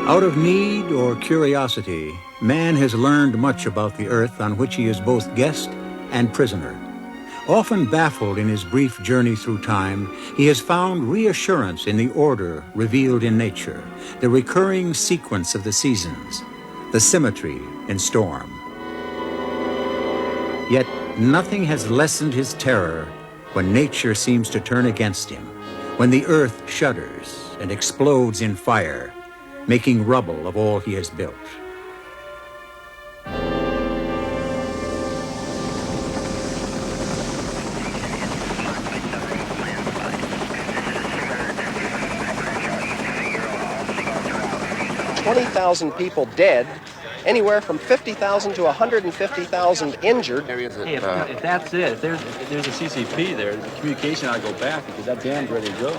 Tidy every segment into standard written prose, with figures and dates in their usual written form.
Out of need or curiosity, man has learned much about the earth on which he is both guest and prisoner. Often baffled in his brief journey through time, he has found reassurance in the order revealed in nature, the recurring sequence of the seasons, the symmetry in storm. Yet nothing has lessened his terror when nature seems to turn against him, when the earth shudders and explodes in fire, making rubble of all he has built. "20,000 people dead, anywhere from 50,000 to 150,000 injured." Hey, if that's it, if there's a CCP there, the communication ought to go back because that dam's ready to go.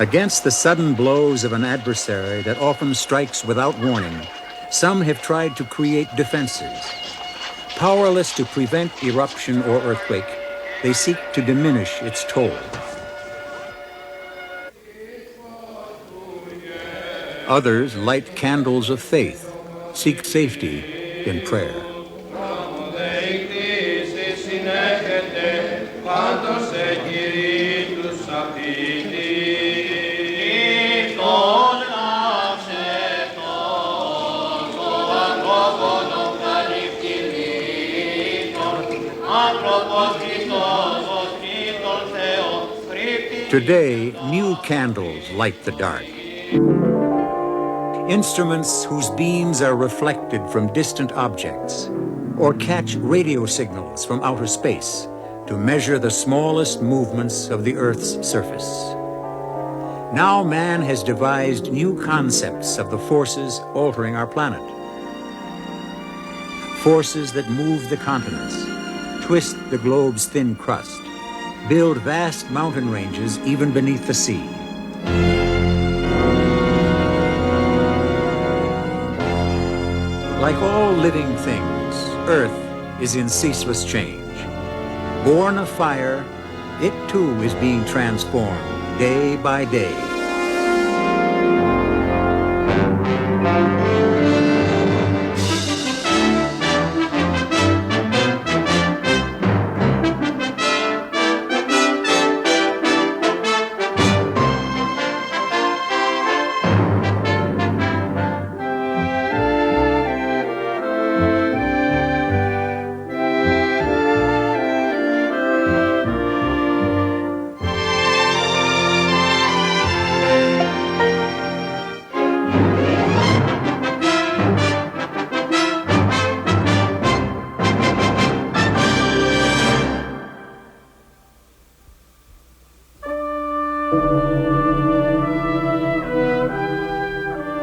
Against the sudden blows of an adversary that often strikes without warning, some have tried to create defenses. Powerless to prevent eruption or earthquake, they seek to diminish its toll. Others light candles of faith, seek safety in prayer. Today, new candles light the dark. Instruments whose beams are reflected from distant objects or catch radio signals from outer space to measure the smallest movements of the Earth's surface. Now man has devised new concepts of the forces altering our planet. Forces that move the continents, twist the globe's thin crust, build vast mountain ranges even beneath the sea. Like all living things, Earth is in ceaseless change. Born of fire, it too is being transformed day by day.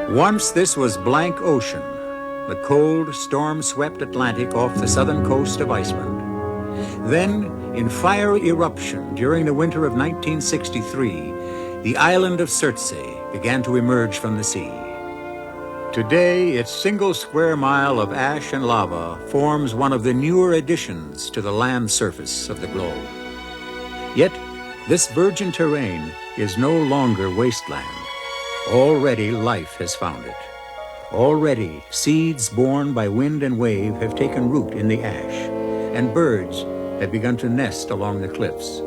Once this was blank ocean, the cold, storm-swept Atlantic off the southern coast of Iceland. Then, in fiery eruption during the winter of 1963, the island of Surtsey began to emerge from the sea. Today, its single square mile of ash and lava forms one of the newer additions to the land surface of the globe. Yet, this virgin terrain is no longer wasteland. Already life has found it. Already seeds born by wind and wave have taken root in the ash, and birds have begun to nest along the cliffs.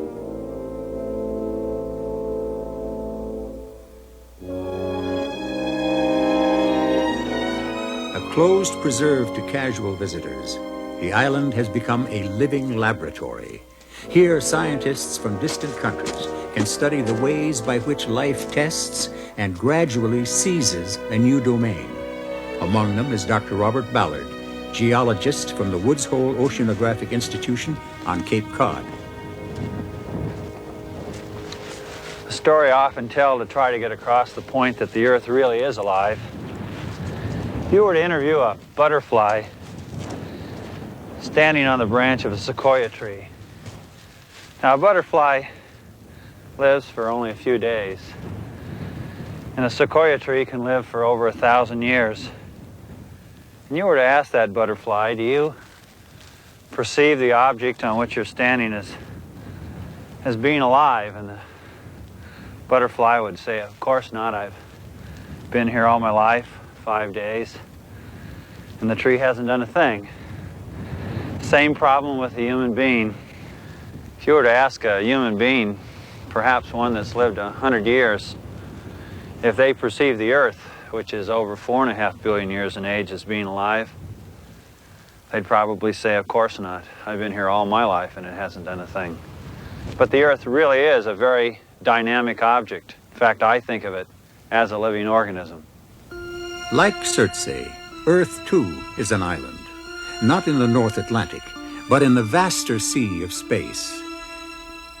A closed preserve to casual visitors, the island has become a living laboratory. Here, scientists from distant countries can study the ways by which life tests and gradually seizes a new domain. Among them is Dr. Robert Ballard, geologist from the Woods Hole Oceanographic Institution on Cape Cod. A story I often tell to try to get across the point that the Earth really is alive. If you were to interview a butterfly standing on the branch of a sequoia tree. Now, a butterfly lives for only a few days, and a sequoia tree can live for over 1,000 years. And you were to ask that butterfly, do you perceive the object on which you're standing as being alive? And the butterfly would say, of course not. I've been here all my life, 5 days, and the tree hasn't done a thing. Same problem with the human being. If you were to ask a human being, perhaps one that's lived 100 years, if they perceive the Earth, which is over 4.5 billion years in age, as being alive, they'd probably say, of course not. I've been here all my life and it hasn't done a thing. But the Earth really is a very dynamic object. In fact, I think of it as a living organism. Like Surtsey, Earth too is an island, not in the North Atlantic, but in the vaster sea of space.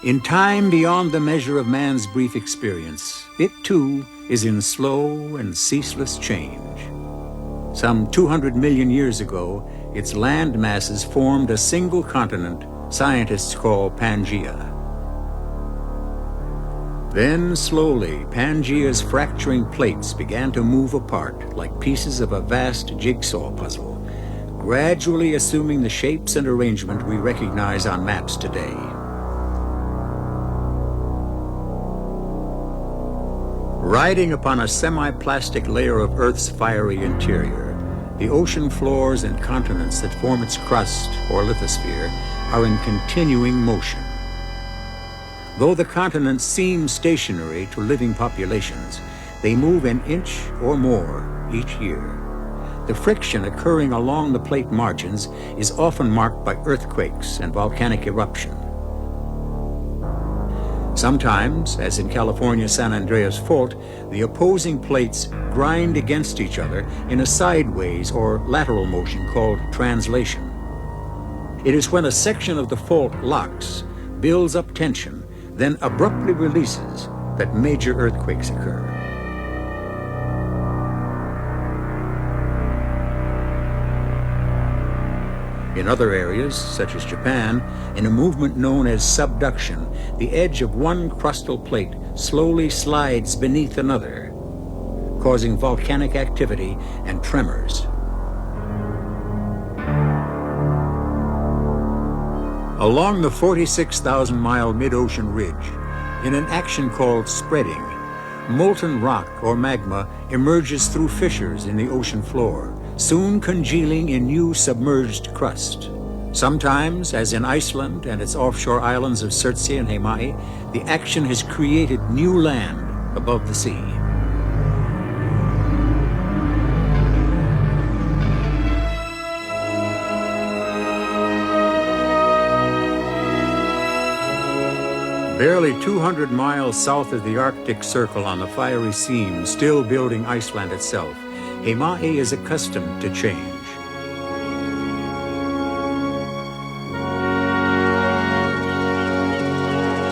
In time beyond the measure of man's brief experience, it too is in slow and ceaseless change. Some 200 million years ago, its land masses formed a single continent scientists call Pangaea. Then slowly, Pangaea's fracturing plates began to move apart like pieces of a vast jigsaw puzzle, gradually assuming the shapes and arrangement we recognize on maps today. Riding upon a semi-plastic layer of Earth's fiery interior, the ocean floors and continents that form its crust, or lithosphere, are in continuing motion. Though the continents seem stationary to living populations, they move an inch or more each year. The friction occurring along the plate margins is often marked by earthquakes and volcanic eruption. Sometimes, as in California's San Andreas Fault, the opposing plates grind against each other in a sideways or lateral motion called translation. It is when a section of the fault locks, builds up tension, then abruptly releases that major earthquakes occur. In other areas, such as Japan, in a movement known as subduction, the edge of one crustal plate slowly slides beneath another, causing volcanic activity and tremors. Along the 46,000-mile mid-ocean ridge, in an action called spreading, molten rock or magma emerges through fissures in the ocean floor, soon congealing in new submerged crust. Sometimes, as in Iceland and its offshore islands of Surtsey and Heimaey, the action has created new land above the sea. Barely 200 miles south of the Arctic Circle on the fiery seam still building Iceland itself, Heimaey is accustomed to change.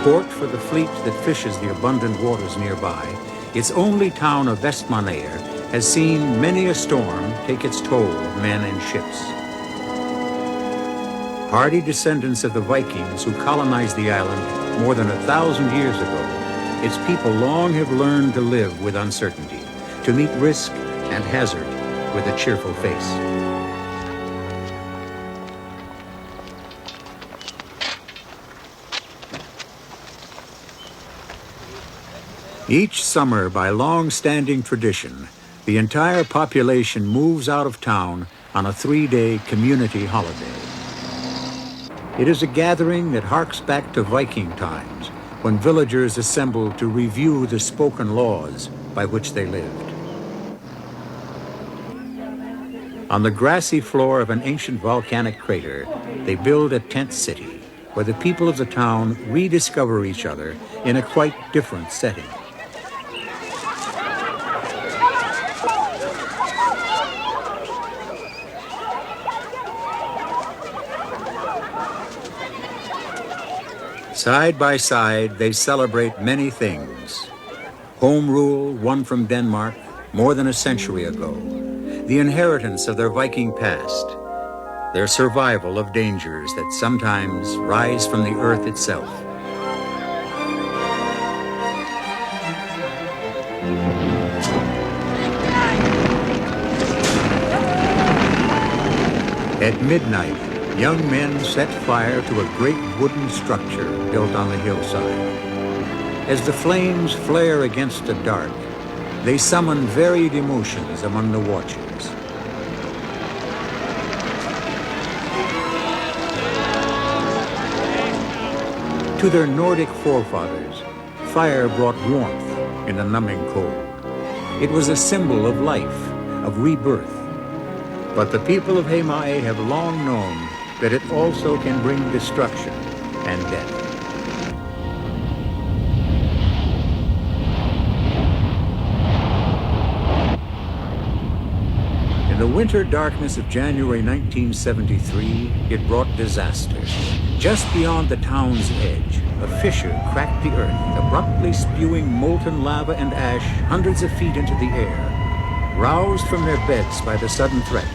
Port for the fleet that fishes the abundant waters nearby, its only town of Vestmannaeyjar has seen many a storm take its toll of men and ships. Hardy descendants of the Vikings who colonized the island more than 1,000 years ago, its people long have learned to live with uncertainty, to meet risk and hazard with a cheerful face. Each summer, by long-standing tradition, the entire population moves out of town on a 3-day community holiday. It is a gathering that harks back to Viking times, when villagers assembled to review the spoken laws by which they lived. On the grassy floor of an ancient volcanic crater, they build a tent city, where the people of the town rediscover each other in a quite different setting. Side by side, they celebrate many things. Home rule won from Denmark more than a century ago, the inheritance of their Viking past, their survival of dangers that sometimes rise from the earth itself. At midnight, young men set fire to a great wooden structure built on the hillside. As the flames flare against the dark, they summon varied emotions among the watchers. To their Nordic forefathers, fire brought warmth in the numbing cold. It was a symbol of life, of rebirth. But the people of Heimae have long known that it also can bring destruction and death. In the winter darkness of January 1973, it brought disaster. Just beyond the town's edge, a fissure cracked the earth, abruptly spewing molten lava and ash hundreds of feet into the air. Roused from their beds by the sudden threat,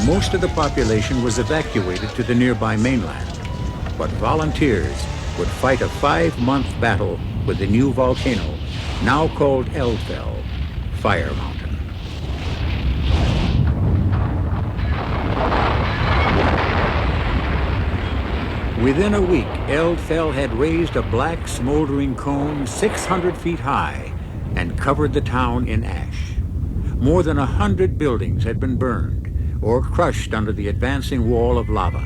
most of the population was evacuated to the nearby mainland. But volunteers would fight a 5-month battle with the new volcano, now called Eldfell, Fire Mountain. Within a week, Eldfell had raised a black smoldering cone 600 feet high and covered the town in ash. More than 100 buildings had been burned or crushed under the advancing wall of lava.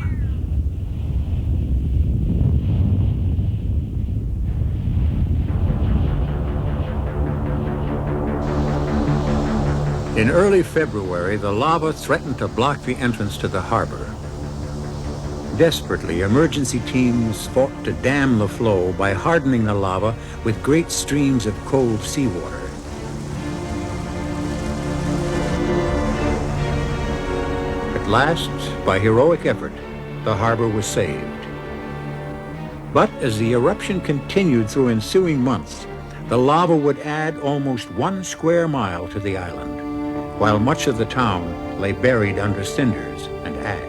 In early February, the lava threatened to block the entrance to the harbor. Desperately, emergency teams fought to dam the flow by hardening the lava with great streams of cold seawater. At last, by heroic effort, the harbor was saved. But as the eruption continued through ensuing months, the lava would add almost 1 square mile to the island, while much of the town lay buried under cinders and ash.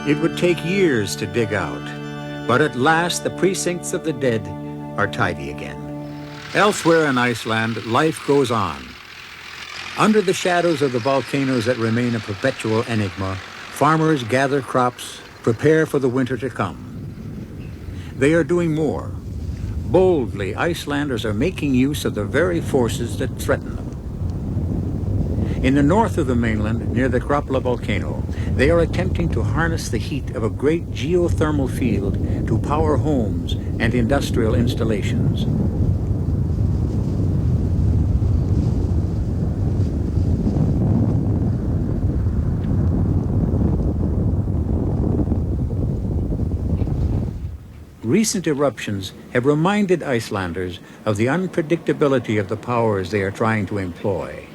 It would take years to dig out, but at last the precincts of the dead are tidy again. Elsewhere in Iceland, life goes on. Under the shadows of the volcanoes that remain a perpetual enigma, farmers gather crops, prepare for the winter to come. They are doing more. Boldly, Icelanders are making use of the very forces that threaten them. In the north of the mainland, near the Krapla volcano, they are attempting to harness the heat of a great geothermal field to power homes and industrial installations. Recent eruptions have reminded Icelanders of the unpredictability of the powers they are trying to employ.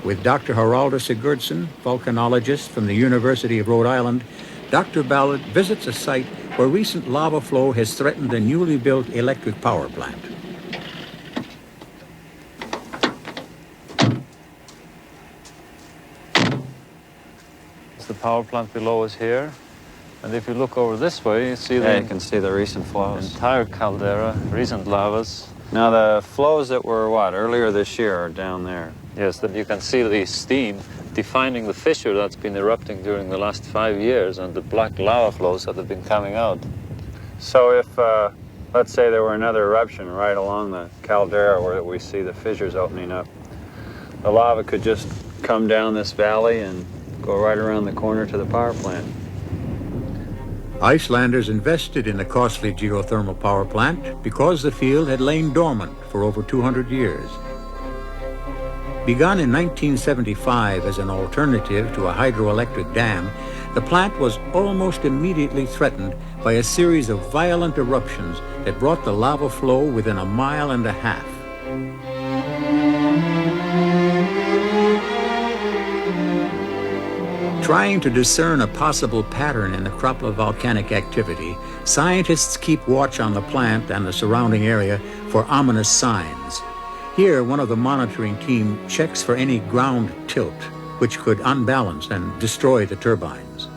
With Dr. Haraldur Sigurdsson, volcanologist from the University of Rhode Island, Dr. Ballard visits a site where recent lava flow has threatened a newly built electric power plant. The power plant below us here. And if you look over this way, you see you can see the recent flows. Entire caldera, recent lavas. Now the flows that were, earlier this year are down there. Yes, that you can see the steam defining the fissure that's been erupting during the last 5 years and the black lava flows that have been coming out. So if, let's say there were another eruption right along the caldera where we see the fissures opening up, the lava could just come down this valley and go right around the corner to the power plant. Icelanders invested in the costly geothermal power plant because the field had lain dormant for over 200 years. Begun in 1975 as an alternative to a hydroelectric dam, the plant was almost immediately threatened by a series of violent eruptions that brought the lava flow within 1.5 miles. Trying to discern a possible pattern in the Krapla volcanic activity, scientists keep watch on the plant and the surrounding area for ominous signs. Here, one of the monitoring team checks for any ground tilt, which could unbalance and destroy the turbines.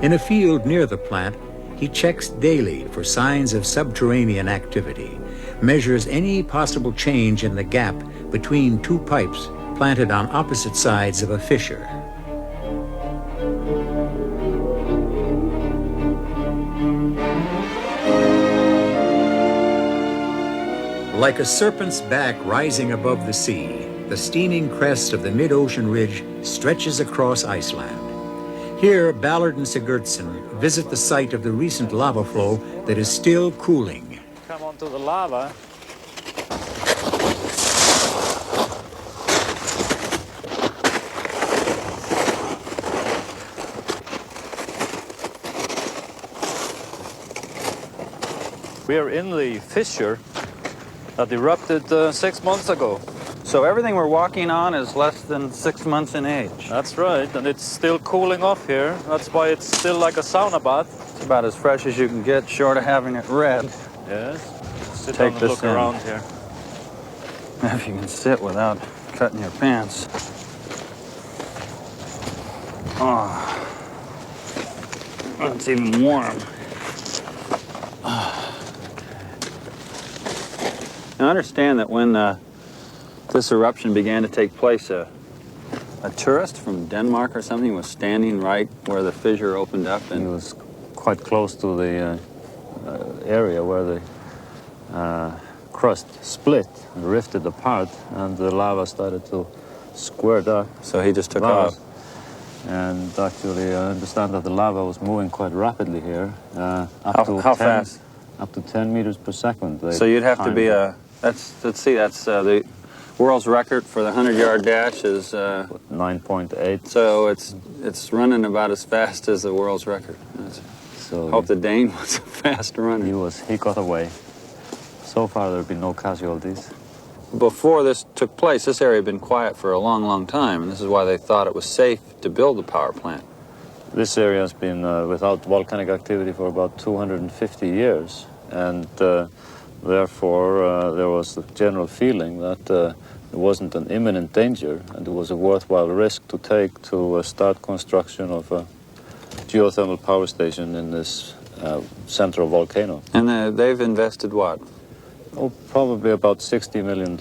In a field near the plant, he checks daily for signs of subterranean activity, measures any possible change in the gap between two pipes planted on opposite sides of a fissure. Like a serpent's back rising above the sea, the steaming crest of the mid-ocean ridge stretches across Iceland. Here, Ballard and Sigurdsson visit the site of the recent lava flow that is still cooling. Come onto the lava. We are in the fissure that erupted 6 months ago. So everything we're walking on is less than 6 months in age. That's right, and it's still cooling off here. That's why it's still like a sauna bath. It's about as fresh as you can get, short of having it red. Yes. Sit Take down and this look in. around here. If you can sit without cutting your pants. Oh, it's even warm. Now understand that when this eruption began to take place, a tourist from Denmark or something was standing right where the fissure opened up, and He was quite close to the area where the crust split and rifted apart, and the lava started to squirt up. so he just took Lava. off. And actually, I understand that the lava was moving quite rapidly here. How fast? Up to 10 meters per second. So you'd have to be let's see, that's the world's record for the 100-yard dash is 9.8. so it's running about as fast as the world's record. So Hope the Dane was a fast runner. he got away. So far, there have been no casualties. Before this took place, this area had been quiet for a long, long time, and this is why they thought it was safe to build the power plant. This area has been without volcanic activity for about 250 years, and therefore there was the general feeling that there wasn't an imminent danger, and it was a worthwhile risk to take to start construction of a geothermal power station in this central volcano. And they've invested what? Oh, probably about $60 million.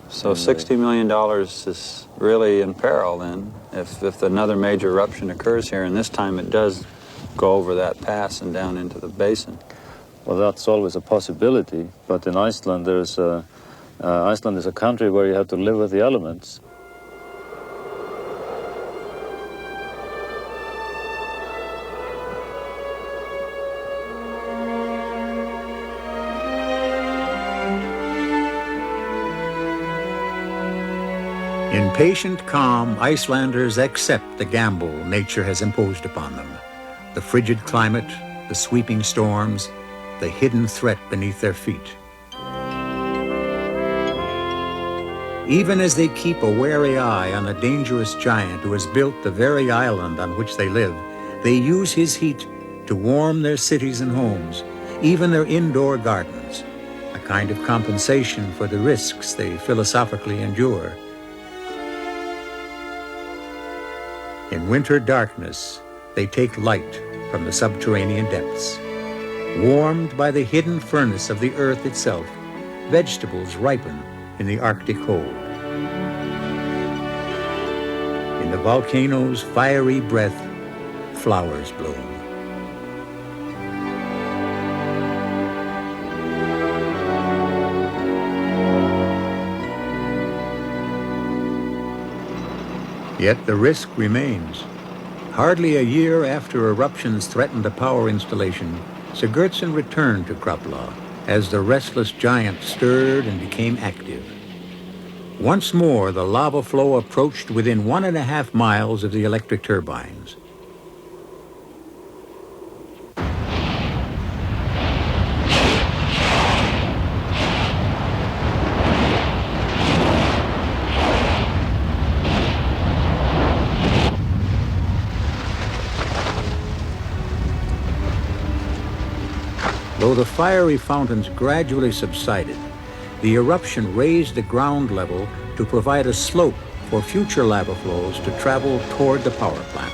So $60 million is really in peril then, if another major eruption occurs here, and this time it does go over that pass and down into the basin. Well, that's always a possibility, but in Iceland, Iceland is a country where you have to live with the elements. In patient calm, Icelanders accept the gamble nature has imposed upon them. The frigid climate, the sweeping storms, the hidden threat beneath their feet. Even as they keep a wary eye on the dangerous giant who has built the very island on which they live, they use his heat to warm their cities and homes, even their indoor gardens, a kind of compensation for the risks they philosophically endure. In winter darkness, they take light from the subterranean depths. Warmed by the hidden furnace of the earth itself, vegetables ripen in the Arctic cold. In the volcano's fiery breath, flowers bloom. Yet the risk remains. Hardly a year after eruptions threatened the power installation, Sigurdsson returned to Krapla as the restless giant stirred and became active. Once more, the lava flow approached within 1.5 miles of the electric turbines. Though the fiery fountains gradually subsided, the eruption raised the ground level to provide a slope for future lava flows to travel toward the power plant.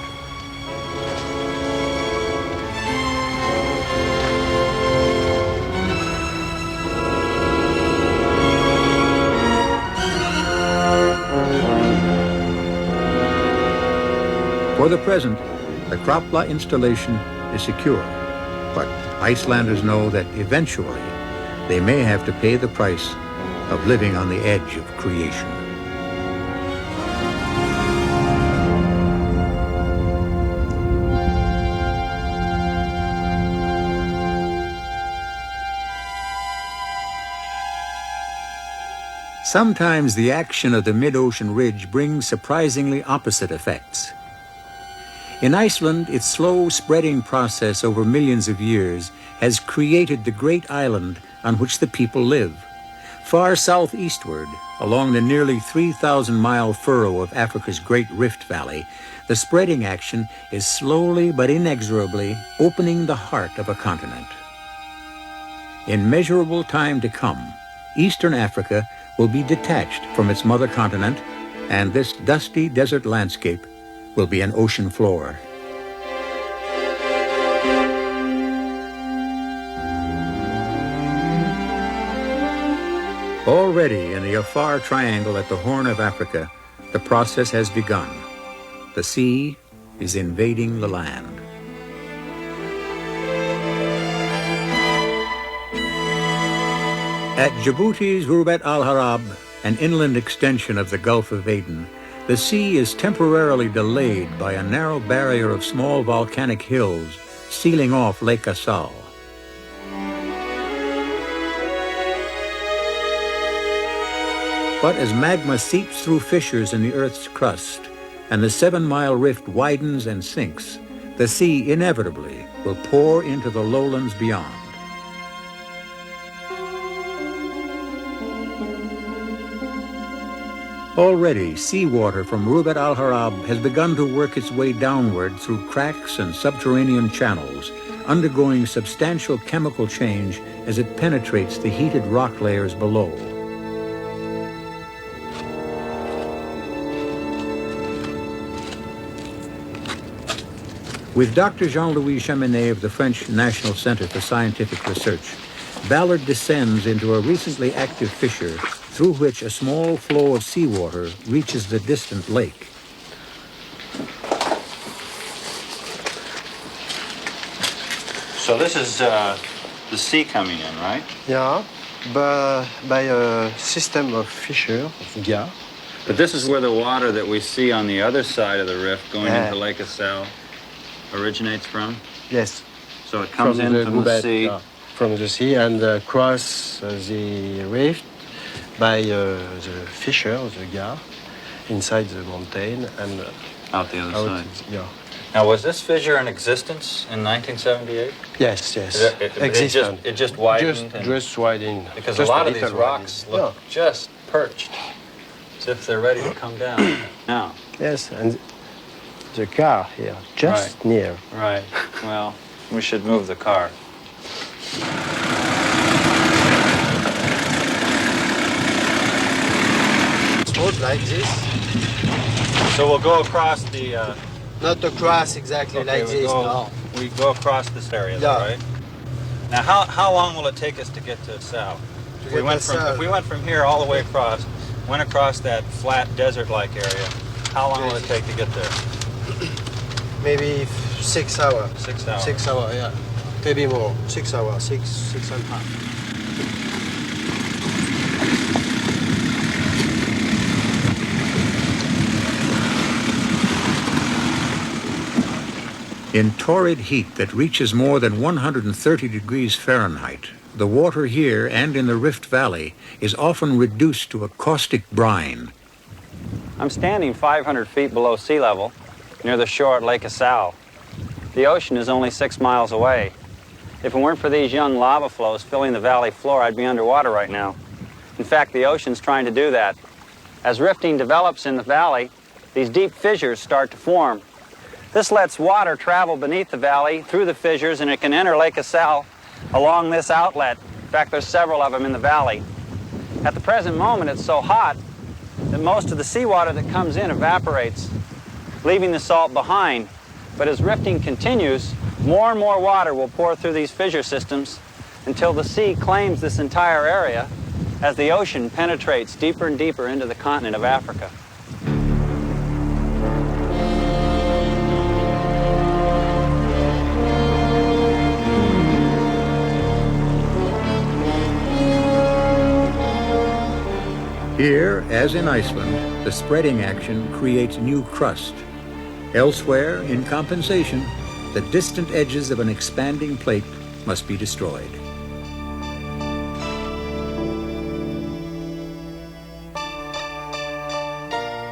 For the present, the Krapla installation is secure, but Icelanders know that eventually they may have to pay the price of living on the edge of creation. Sometimes the action of the mid-ocean ridge brings surprisingly opposite effects. In Iceland, its slow spreading process over millions of years has created the great island on which the people live. Far southeastward, along the nearly 3,000-mile furrow of Africa's Great Rift Valley, the spreading action is slowly but inexorably opening the heart of a continent. In measurable time to come, Eastern Africa will be detached from its mother continent, and this dusty desert landscape will be an ocean floor. Already in the Afar Triangle at the Horn of Africa, the process has begun. The sea is invading the land. At Djibouti's Rubat al-Harab, an inland extension of the Gulf of Aden, the sea is temporarily delayed by a narrow barrier of small volcanic hills sealing off Lake Assal. But as magma seeps through fissures in the Earth's crust and the 7-mile rift widens and sinks, the sea inevitably will pour into the lowlands beyond. Already, seawater from Rubat al-Harab has begun to work its way downward through cracks and subterranean channels, undergoing substantial chemical change as it penetrates the heated rock layers below. With Dr. Jean-Louis Chaminet of the French National Center for Scientific Research, Ballard descends into a recently active fissure through which a small flow of seawater reaches the distant lake. So this is the sea coming in, right? Yeah, by a system of fissure, of gap. But this is where the water that we see on the other side of the rift going into Lake Assal originates from? Yes. So it comes in from the sea? Yeah, from the sea and across the rift by the fissure, the gap, inside the mountain and out the other side. Yeah. Now, was this fissure in existence in 1978? Yes. It just widened? Just widened. Because just a lot of these rocks look just perched, as if they're ready to come down now. Yes, and the car here, just near. Right. Well, we should move the car. Like this. So we'll go across the... Not across exactly like this, no. We go across this area, yeah. Right? Now, how long will it take us to get to Assal? If we went from here all the way across, went across that flat desert-like area, how long will it take to get there? Maybe 6 hours. 6 hours. 6 hours, yeah. Maybe more. 6 hours, six and a half. In torrid heat that reaches more than 130 degrees Fahrenheit, the water here and in the Rift Valley is often reduced to a caustic brine. I'm standing 500 feet below sea level near the shore at Lake Assal. The ocean is only 6 miles away. If it weren't for these young lava flows filling the valley floor, I'd be underwater right now. In fact, the ocean's trying to do that. As rifting develops in the valley, these deep fissures start to form. This lets water travel beneath the valley through the fissures, and it can enter Lake Assal along this outlet. In fact, there's several of them in the valley. At the present moment, it's so hot that most of the seawater that comes in evaporates, leaving the salt behind. But as rifting continues, more and more water will pour through these fissure systems until the sea claims this entire area as the ocean penetrates deeper and deeper into the continent of Africa. Here, as in Iceland, the spreading action creates new crust. Elsewhere, in compensation, the distant edges of an expanding plate must be destroyed.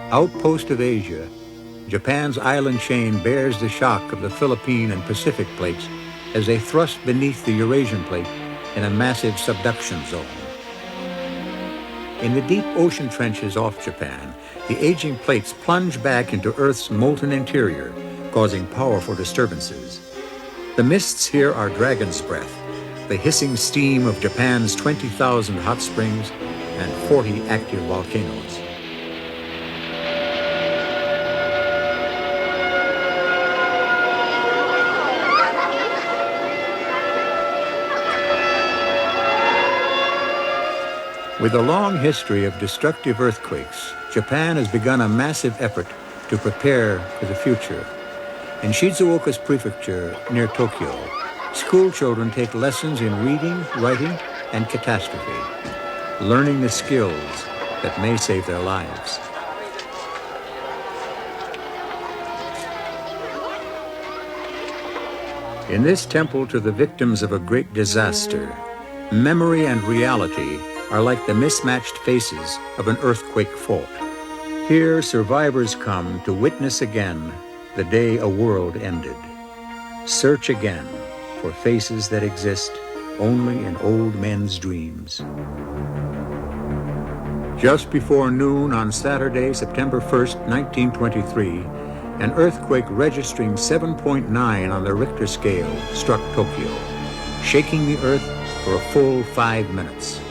Outpost of Asia, Japan's island chain bears the shock of the Philippine and Pacific plates as they thrust beneath the Eurasian plate in a massive subduction zone. In the deep ocean trenches off Japan, the aging plates plunge back into Earth's molten interior, causing powerful disturbances. The mists here are dragon's breath, the hissing steam of Japan's 20,000 hot springs and 40 active volcanoes. With a long history of destructive earthquakes, Japan has begun a massive effort to prepare for the future. In Shizuoka's prefecture near Tokyo, school children take lessons in reading, writing, and catastrophe, learning the skills that may save their lives. In this temple to the victims of a great disaster, memory and reality are like the mismatched faces of an earthquake fault. Here, survivors come to witness again the day a world ended. Search again for faces that exist only in old men's dreams. Just before noon on Saturday, September 1st, 1923, an earthquake registering 7.9 on the Richter scale struck Tokyo, shaking the earth for a full 5 minutes.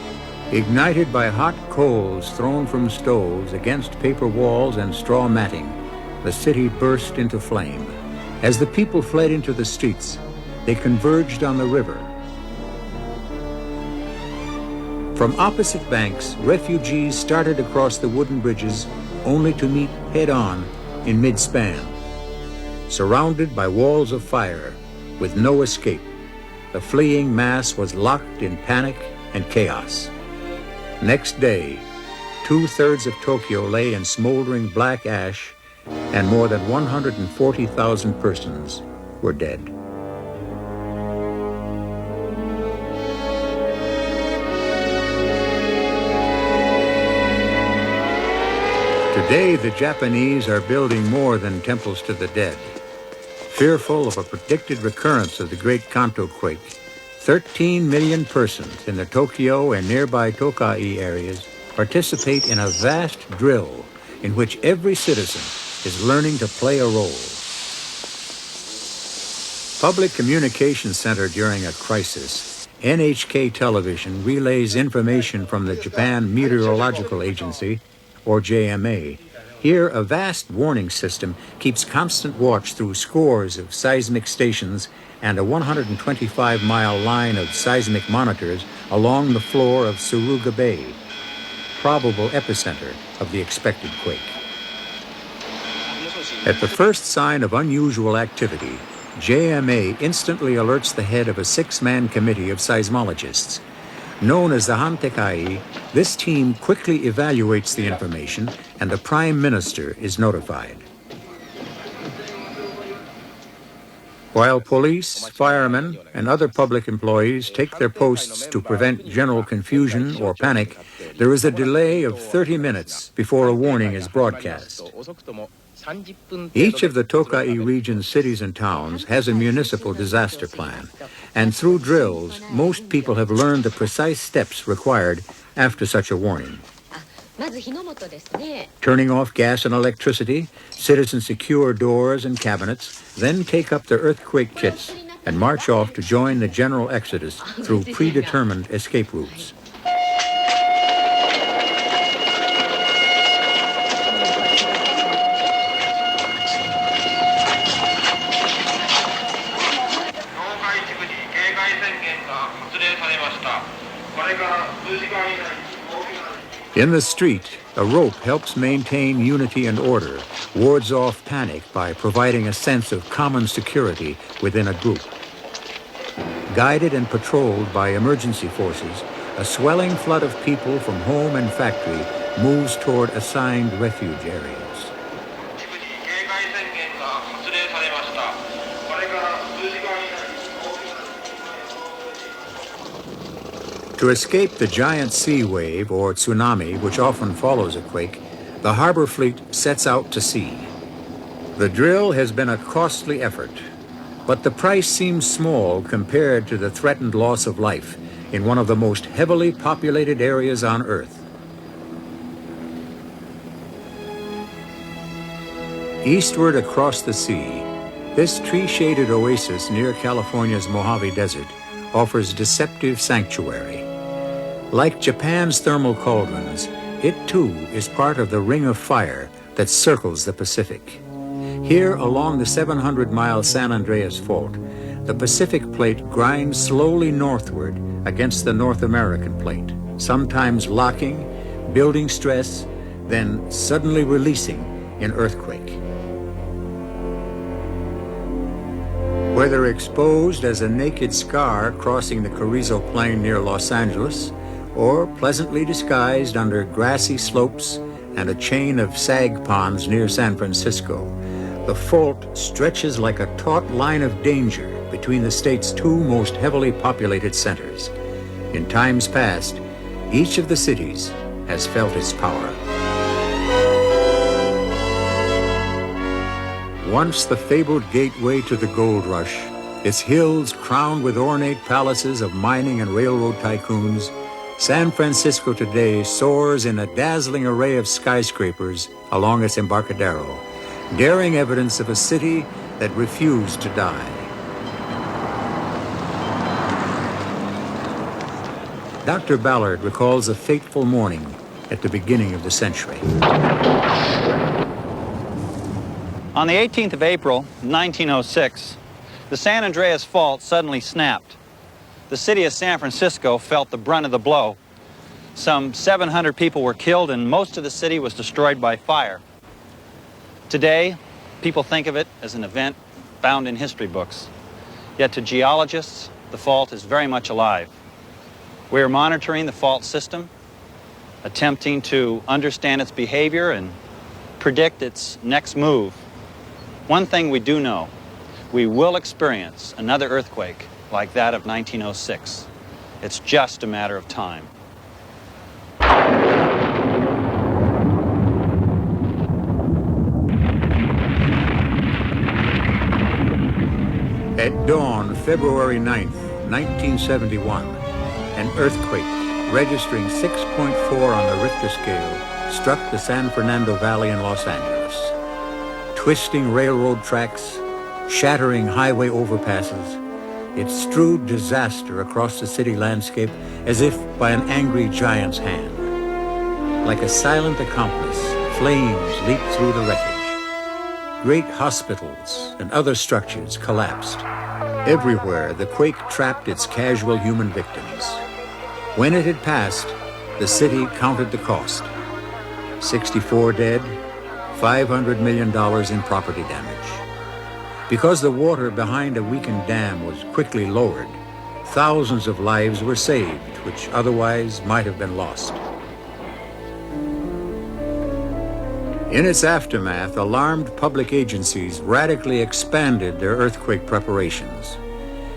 Ignited by hot coals thrown from stoves against paper walls and straw matting, the city burst into flame. As the people fled into the streets, they converged on the river. From opposite banks, refugees started across the wooden bridges only to meet head-on in mid-span. Surrounded by walls of fire, with no escape, the fleeing mass was locked in panic and chaos. Next day, 2/3 of Tokyo lay in smoldering black ash, and more than 140,000 persons were dead. Today, the Japanese are building more than temples to the dead. Fearful of a predicted recurrence of the Great Kanto quake, 13 million persons in the Tokyo and nearby Tokai areas participate in a vast drill in which every citizen is learning to play a role. Public Communication Center during a crisis, NHK Television relays information from the Japan Meteorological Agency, or JMA. Here, a vast warning system keeps constant watch through scores of seismic stations and a 125-mile line of seismic monitors along the floor of Suruga Bay, probable epicenter of the expected quake. At the first sign of unusual activity, JMA instantly alerts the head of a 6-man committee of seismologists. Known as the Hantekai, this team quickly evaluates the information and the Prime Minister is notified. While police, firemen, and other public employees take their posts to prevent general confusion or panic, there is a delay of 30 minutes before a warning is broadcast. Each of the Tokai region's cities and towns has a municipal disaster plan, and through drills, most people have learned the precise steps required after such a warning. Turning off gas and electricity, citizens secure doors and cabinets, then take up their earthquake kits and march off to join the general exodus through predetermined escape routes. In the street, a rope helps maintain unity and order, wards off panic by providing a sense of common security within a group. Guided and patrolled by emergency forces, a swelling flood of people from home and factory moves toward assigned refuge areas. To escape the giant sea wave or tsunami, which often follows a quake, the harbor fleet sets out to sea. The drill has been a costly effort, but the price seems small compared to the threatened loss of life in one of the most heavily populated areas on Earth. Eastward across the sea, this tree-shaded oasis near California's Mojave Desert offers deceptive sanctuary. Like Japan's thermal cauldrons, it too is part of the ring of fire that circles the Pacific. Here along the 700-mile San Andreas Fault, the Pacific Plate grinds slowly northward against the North American Plate, sometimes locking, building stress, then suddenly releasing in earthquake. Whether exposed as a naked scar crossing the Carrizo Plain near Los Angeles, or pleasantly disguised under grassy slopes and a chain of sag ponds near San Francisco, the fault stretches like a taut line of danger between the state's two most heavily populated centers. In times past, each of the cities has felt its power. Once the fabled gateway to the gold rush, its hills crowned with ornate palaces of mining and railroad tycoons, San Francisco today soars in a dazzling array of skyscrapers along its Embarcadero, daring evidence of a city that refused to die. Dr. Ballard recalls a fateful morning at the beginning of the century. On the 18th of April, 1906, the San Andreas Fault suddenly snapped. The city of San Francisco felt the brunt of the blow. Some 700 people were killed and most of the city was destroyed by fire. Today, people think of it as an event found in history books. Yet to geologists, the fault is very much alive. We are monitoring the fault system, attempting to understand its behavior and predict its next move. One thing we do know, we will experience another earthquake like that of 1906. It's just a matter of time. At dawn, February 9th, 1971, an earthquake registering 6.4 on the Richter scale struck the San Fernando Valley in Los Angeles. Twisting railroad tracks, shattering highway overpasses, it strewed disaster across the city landscape as if by an angry giant's hand. Like a silent accomplice, flames leaped through the wreckage. Great hospitals and other structures collapsed. Everywhere, the quake trapped its casual human victims. When it had passed, the city counted the cost. 64 dead, $500 million in property damage. Because the water behind a weakened dam was quickly lowered, thousands of lives were saved, which otherwise might have been lost. In its aftermath, alarmed public agencies radically expanded their earthquake preparations.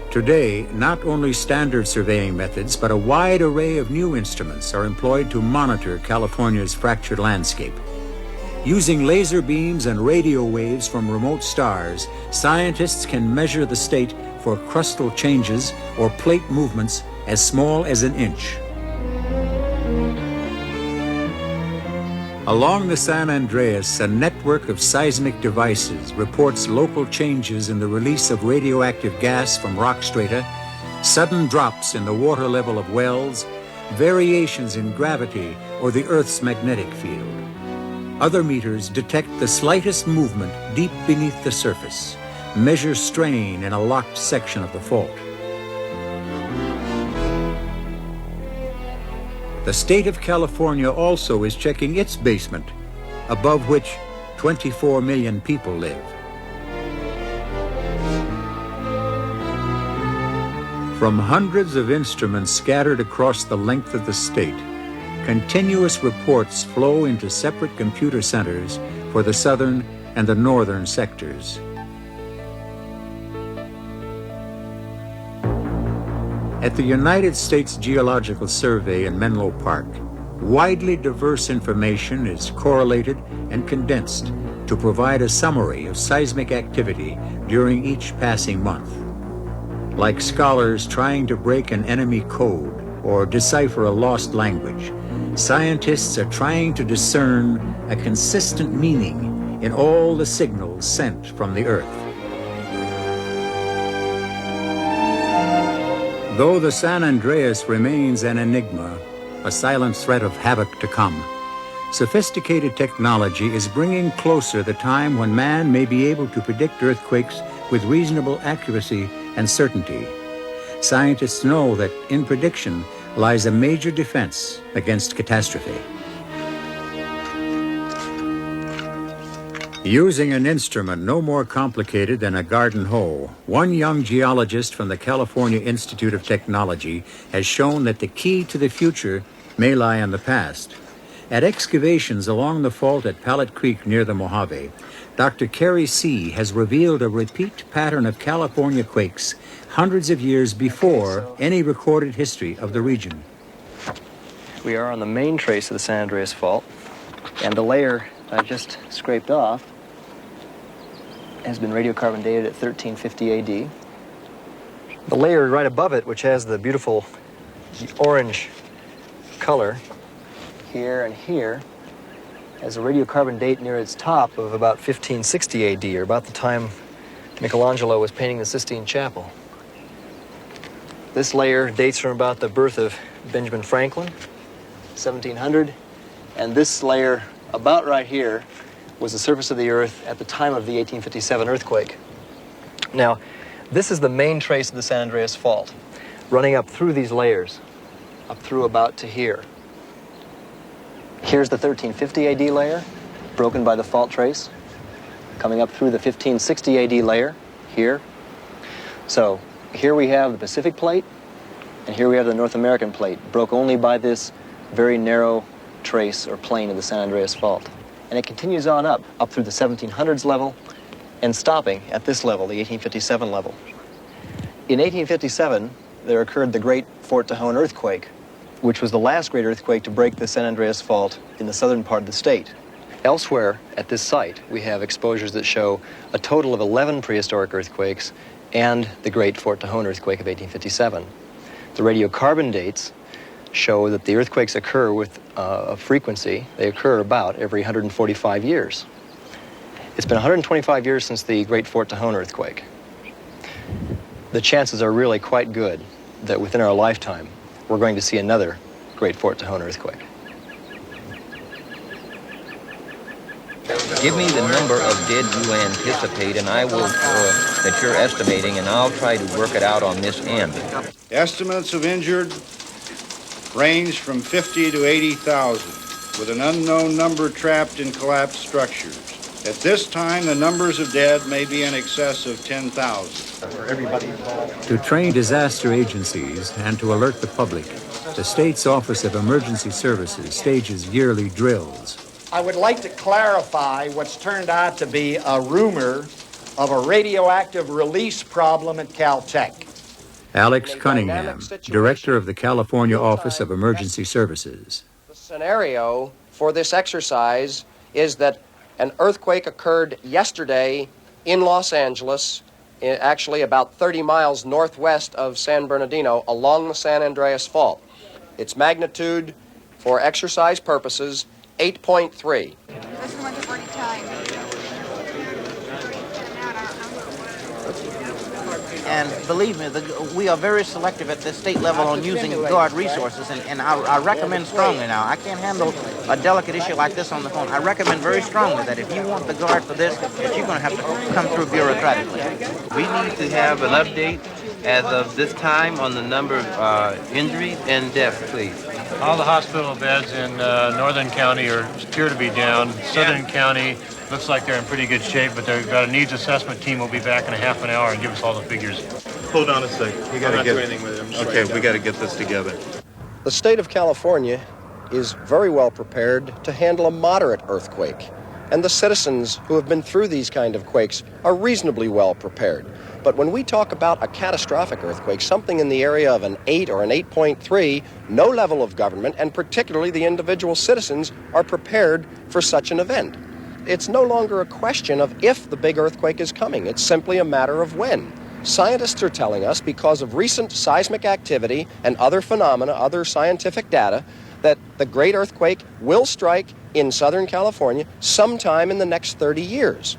Today, not only standard surveying methods, but a wide array of new instruments are employed to monitor California's fractured landscape. Using laser beams and radio waves from remote stars, scientists can measure the state for crustal changes or plate movements as small as an inch. Along the San Andreas, a network of seismic devices reports local changes in the release of radioactive gas from rock strata, sudden drops in the water level of wells, variations in gravity or the Earth's magnetic field. Other meters detect the slightest movement deep beneath the surface, measure strain in a locked section of the fault. The state of California also is checking its basement, above which 24 million people live. From hundreds of instruments scattered across the length of the state, continuous reports flow into separate computer centers for the southern and the northern sectors. At the United States Geological Survey in Menlo Park, widely diverse information is correlated and condensed to provide a summary of seismic activity during each passing month. Like scholars trying to break an enemy code or decipher a lost language, scientists are trying to discern a consistent meaning in all the signals sent from the Earth. Though the San Andreas remains an enigma, a silent threat of havoc to come, sophisticated technology is bringing closer the time when man may be able to predict earthquakes with reasonable accuracy and certainty. Scientists know that in prediction lies a major defense against catastrophe. Using an instrument no more complicated than a garden hoe, one young geologist from the California Institute of Technology has shown that the key to the future may lie in the past. At excavations along the fault at Pallet Creek near the Mojave, Dr. Carrie C. has revealed a repeat pattern of California quakes hundreds of years before any recorded history of the region. We are on the main trace of the San Andreas Fault, and the layer I just scraped off has been radiocarbon dated at 1350 AD. The layer right above it, which has the beautiful orange color here and here, has a radiocarbon date near its top of about 1560 AD, or about the time Michelangelo was painting the Sistine Chapel. This layer dates from about the birth of Benjamin Franklin, 1700, and this layer about right here was the surface of the Earth at the time of the 1857 earthquake. Now, this is the main trace of the San Andreas Fault, running up through these layers, up through about to here. Here's the 1350 AD layer, broken by the fault trace, coming up through the 1560 AD layer, here. So, here we have the Pacific Plate, and here we have the North American Plate, broke only by this very narrow trace or plane of the San Andreas Fault. And it continues on up through the 1700s level, and stopping at this level, the 1857 level. In 1857, there occurred the Great Fort Tejon earthquake, which was the last great earthquake to break the San Andreas Fault in the southern part of the state. Elsewhere at this site, we have exposures that show a total of 11 prehistoric earthquakes and the Great Fort Tejon earthquake of 1857. The radiocarbon dates show that the earthquakes occur with a frequency. They occur about every 145 years. It's been 125 years since the Great Fort Tejon earthquake. The chances are really quite good that within our lifetime, we're going to see another Great Fort Tejon earthquake. Give me the number of dead you anticipate, and I will, that you're estimating, and I'll try to work it out on this end. Estimates of injured range from 50 to 80,000, with an unknown number trapped in collapsed structures. At this time, the numbers of dead may be in excess of 10,000. To train disaster agencies and to alert the public, the state's Office of Emergency Services stages yearly drills. I would like to clarify what's turned out to be a rumor of a radioactive release problem at Caltech. Alex Cunningham, Director of the California Office of Emergency Services. The scenario for this exercise is that an earthquake occurred yesterday in Los Angeles, actually about 30 miles northwest of San Bernardino, along the San Andreas Fault. Its magnitude, for exercise purposes, 8.3. And believe me, we are very selective at the state level on using guard resources, and I recommend strongly now. I can't handle a delicate issue like this on the phone. I recommend very strongly that if you want the guard for this, that you're going to have to come through bureaucratically. We need to have an update as of this time on the number of injuries and deaths, please. All the hospital beds in Northern County appear to be down. Southern County looks like they're in pretty good shape, but they've got a needs assessment team. Will be back in a half an hour and give us all the figures. Hold on a second. We got to get anything with it. Okay, we got to get this together. The state of California is very well prepared to handle a moderate earthquake. And the citizens who have been through these kind of quakes are reasonably well prepared. But when we talk about a catastrophic earthquake, something in the area of an 8 or an 8.3, no level of government, and particularly the individual citizens, are prepared for such an event. It's no longer a question of if the big earthquake is coming. It's simply a matter of when. Scientists are telling us, because of recent seismic activity and other phenomena, other scientific data, that the great earthquake will strike in Southern California sometime in the next 30 years.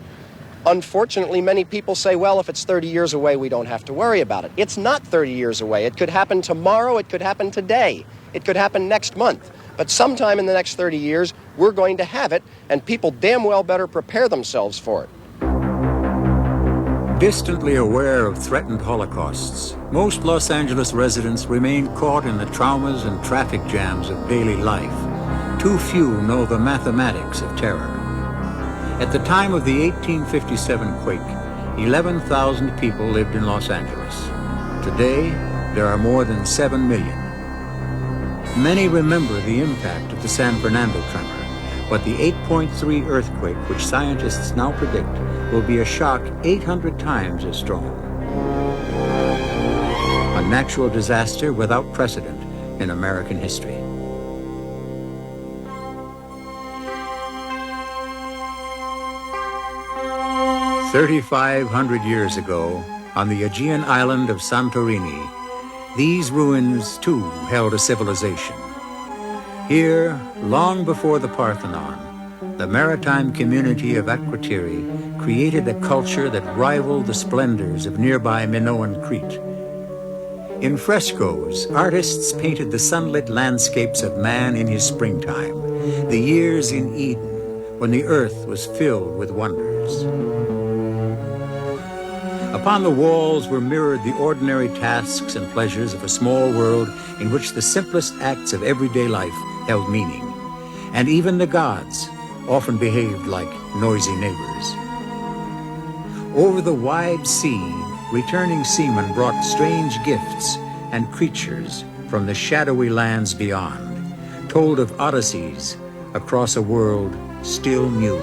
Unfortunately, many people say, well, if it's 30 years away, we don't have to worry about it. It's not 30 years away. It could happen tomorrow. It could happen today. It could happen next month. But sometime in the next 30 years, we're going to have it, and people damn well better prepare themselves for it. Distantly aware of threatened holocausts, most Los Angeles residents remain caught in the traumas and traffic jams of daily life. Too few know the mathematics of terror. At the time of the 1857 quake, 11,000 people lived in Los Angeles. Today, there are more than 7 million. Many remember the impact of the San Fernando tremor, but the 8.3 earthquake, which scientists now predict, will be a shock 800 times as strong. A natural disaster without precedent in American history. 3,500 years ago, on the Aegean island of Santorini, these ruins too held a civilization. Here, long before the Parthenon, the maritime community of Akrotiri created a culture that rivaled the splendors of nearby Minoan Crete. In frescoes, artists painted the sunlit landscapes of man in his springtime, the years in Eden, when the earth was filled with wonders. Upon the walls were mirrored the ordinary tasks and pleasures of a small world in which the simplest acts of everyday life held meaning, and even the gods often behaved like noisy neighbors. Over the wide sea, returning seamen brought strange gifts and creatures from the shadowy lands beyond, told of odysseys across a world still new.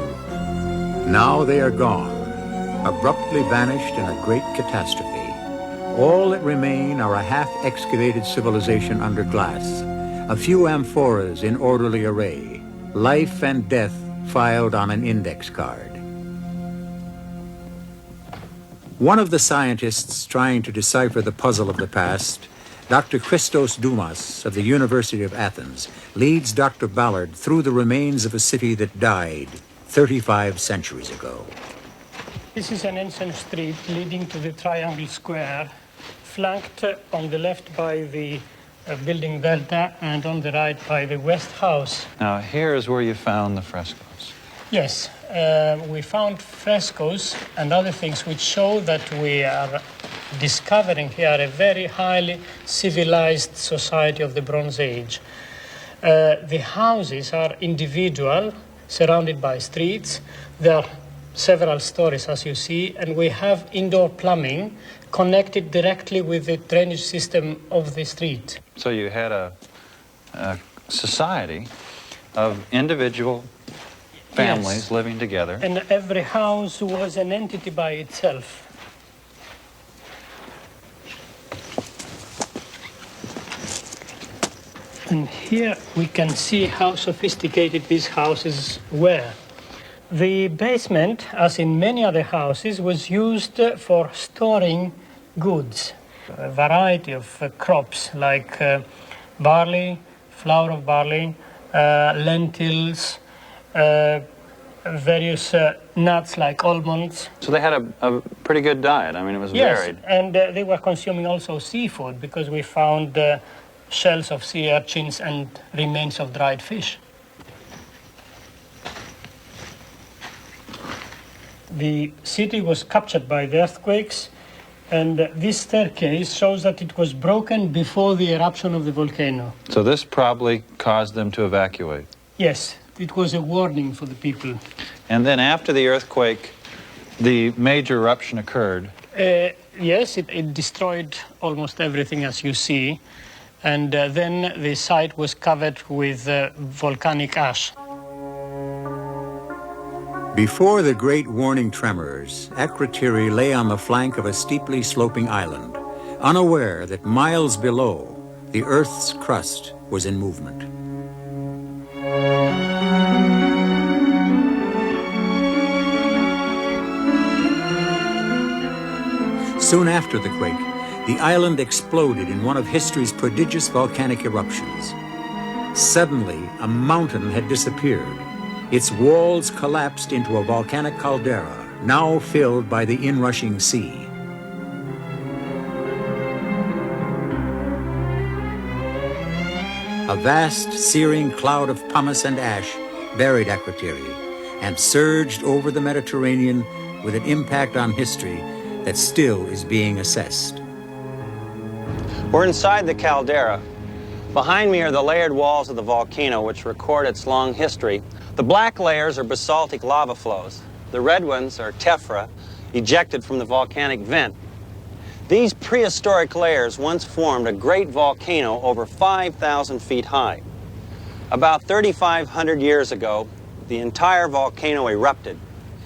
Now they are gone, abruptly vanished in a great catastrophe. All that remain are a half-excavated civilization under glass, a few amphoras in orderly array, life and death filed on an index card. One of the scientists trying to decipher the puzzle of the past, Dr. Christos Doumas of the University of Athens, leads Dr. Ballard through the remains of a city that died 35 centuries ago. This is an ancient street leading to the Triangle Square, flanked on the left by the building Delta and on the right by the West House. Now, here is where you found the frescoes. Yes, we found frescoes and other things which show that we are discovering here a very highly civilized society of the Bronze Age. The houses are individual, surrounded by streets. There are several stories, as you see, and we have indoor plumbing connected directly with the drainage system of the street. So you had a society of individual families living together. And every house was an entity by itself. And here we can see how sophisticated these houses were. The basement, as in many other houses, was used for storing goods. A variety of crops like barley, flour of barley, lentils, various nuts like almonds. So they had a pretty good diet. I mean, it was varied. Yes, and they were consuming also seafood because we found shells of sea urchins and remains of dried fish. The city was captured by the earthquakes, and this staircase shows that it was broken before the eruption of the volcano. So this probably caused them to evacuate. Yes, it was a warning for the people. And then after the earthquake, the major eruption occurred. Yes, it destroyed almost everything, as you see. and then the site was covered with volcanic ash. Before the great warning tremors, Akrotiri lay on the flank of a steeply sloping island, unaware that miles below, the Earth's crust was in movement. Soon after the quake, the island exploded in one of history's prodigious volcanic eruptions. Suddenly, a mountain had disappeared. Its walls collapsed into a volcanic caldera, now filled by the inrushing sea. A vast, searing cloud of pumice and ash buried Akrotiri and surged over the Mediterranean with an impact on history that still is being assessed. We're inside the caldera. Behind me are the layered walls of the volcano, which record its long history. The black layers are basaltic lava flows. The red ones are tephra, ejected from the volcanic vent. These prehistoric layers once formed a great volcano over 5,000 feet high. About 3,500 years ago, the entire volcano erupted,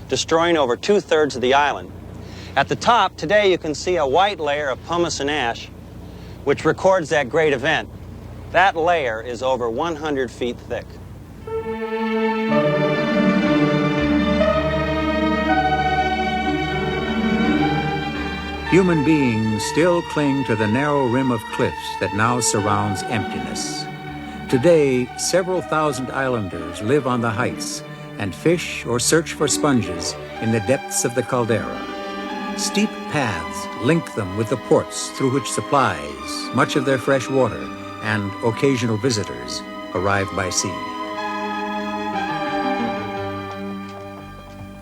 destroying over 2/3 of the island. At the top, today you can see a white layer of pumice and ash, which records that great event. That layer is over 100 feet thick. Human beings still cling to the narrow rim of cliffs that now surrounds emptiness. Today, several thousand islanders live on the heights and fish or search for sponges in the depths of the caldera. Steep paths link them with the ports through which supplies, much of their fresh water, and occasional visitors arrive by sea.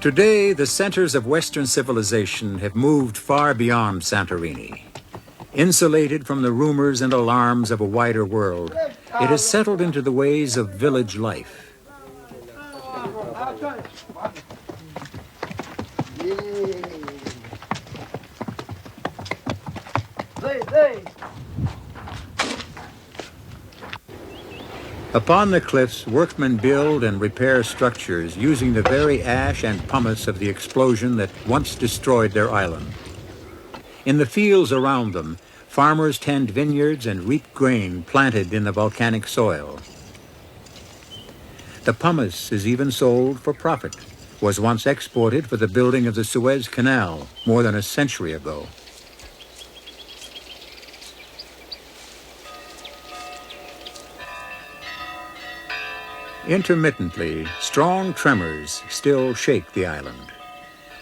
Today, the centers of Western civilization have moved far beyond Santorini. Insulated from the rumors and alarms of a wider world, it has settled into the ways of village life. Upon the cliffs, workmen build and repair structures using the very ash and pumice of the explosion that once destroyed their island. In the fields around them, farmers tend vineyards and reap grain planted in the volcanic soil. The pumice is even sold for profit, was once exported for the building of the Suez Canal more than a century ago. Intermittently, strong tremors still shake the island.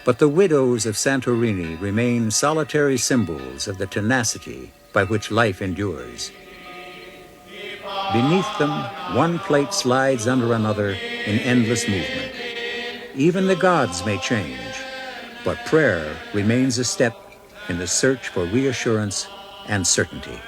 But the widows of Santorini remain solitary symbols of the tenacity by which life endures. Beneath them, one plate slides under another in endless movement. Even the gods may change, but prayer remains a step in the search for reassurance and certainty.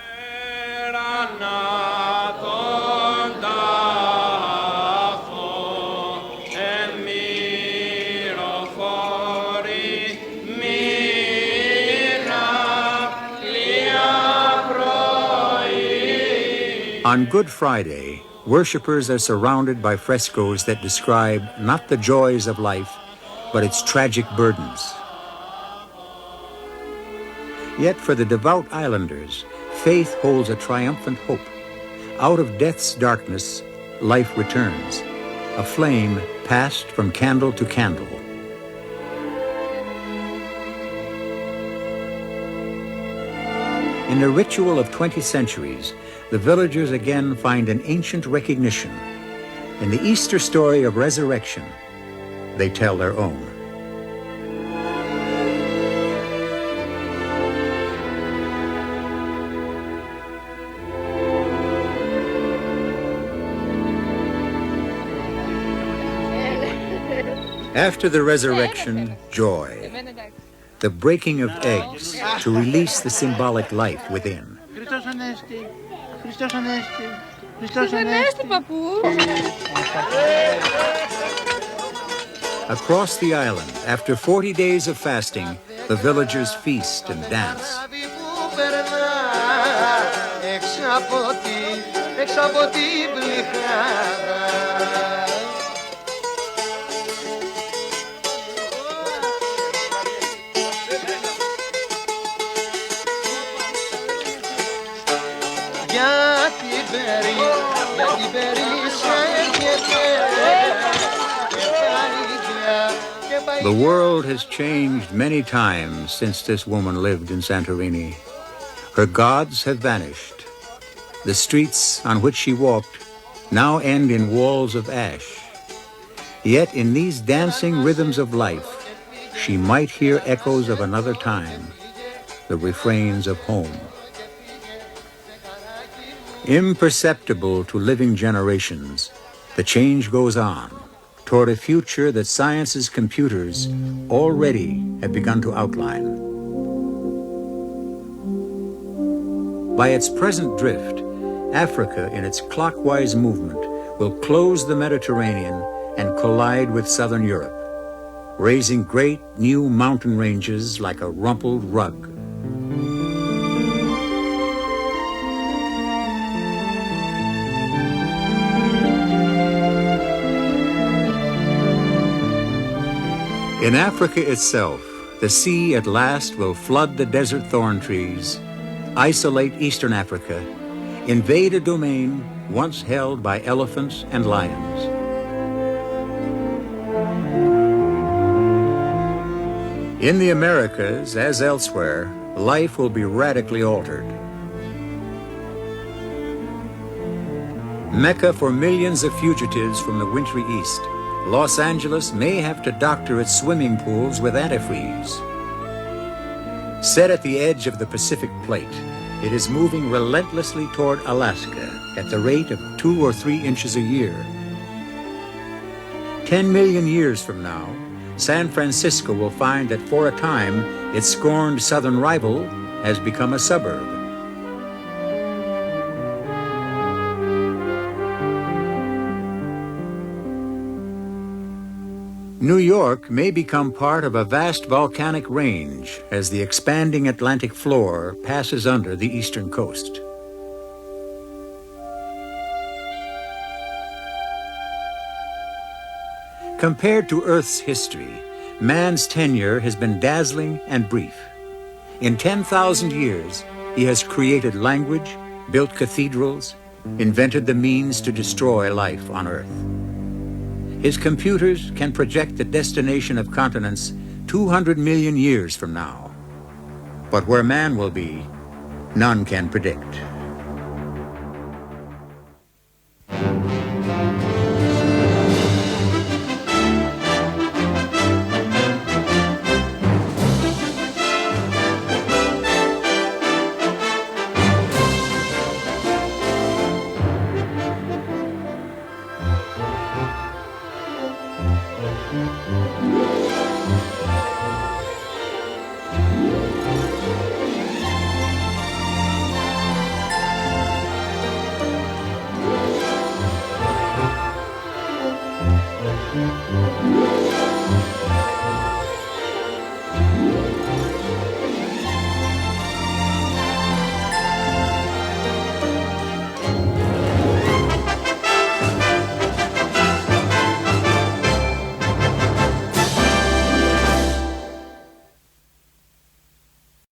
On Good Friday, worshippers are surrounded by frescoes that describe not the joys of life, but its tragic burdens. Yet for the devout islanders, faith holds a triumphant hope. Out of death's darkness, life returns, a flame passed from candle to candle. In the ritual of 20 centuries, the villagers again find an ancient recognition. In the Easter story of resurrection, they tell their own. After the resurrection, joy. The breaking of eggs to release the symbolic life within. Across the island, after 40 days of fasting, the villagers feast and dance. έξω από την πληθάδα. The world has changed many times since this woman lived in Santorini. Her gods have vanished. The streets on which she walked now end in walls of ash. Yet in these dancing rhythms of life, she might hear echoes of another time, the refrains of home. Imperceptible to living generations, the change goes on toward a future that science's computers already have begun to outline. By its present drift, Africa in its clockwise movement will close the Mediterranean and collide with southern Europe, raising great new mountain ranges like a rumpled rug. In Africa itself, the sea at last will flood the desert thorn trees, isolate eastern Africa, invade a domain once held by elephants and lions. In the Americas, as elsewhere, life will be radically altered. Mecca for millions of fugitives from the wintry east, Los Angeles may have to doctor its swimming pools with antifreeze. Set at the edge of the Pacific Plate, it is moving relentlessly toward Alaska at the rate of 2 or 3 inches a year. 10 million years from now, San Francisco will find that for a time, its scorned southern rival has become a suburb. New York may become part of a vast volcanic range as the expanding Atlantic floor passes under the eastern coast. Compared to Earth's history, man's tenure has been dazzling and brief. In 10,000 years, he has created language, built cathedrals, invented the means to destroy life on Earth. His computers can project the destination of continents 200 million years from now. But where man will be, none can predict.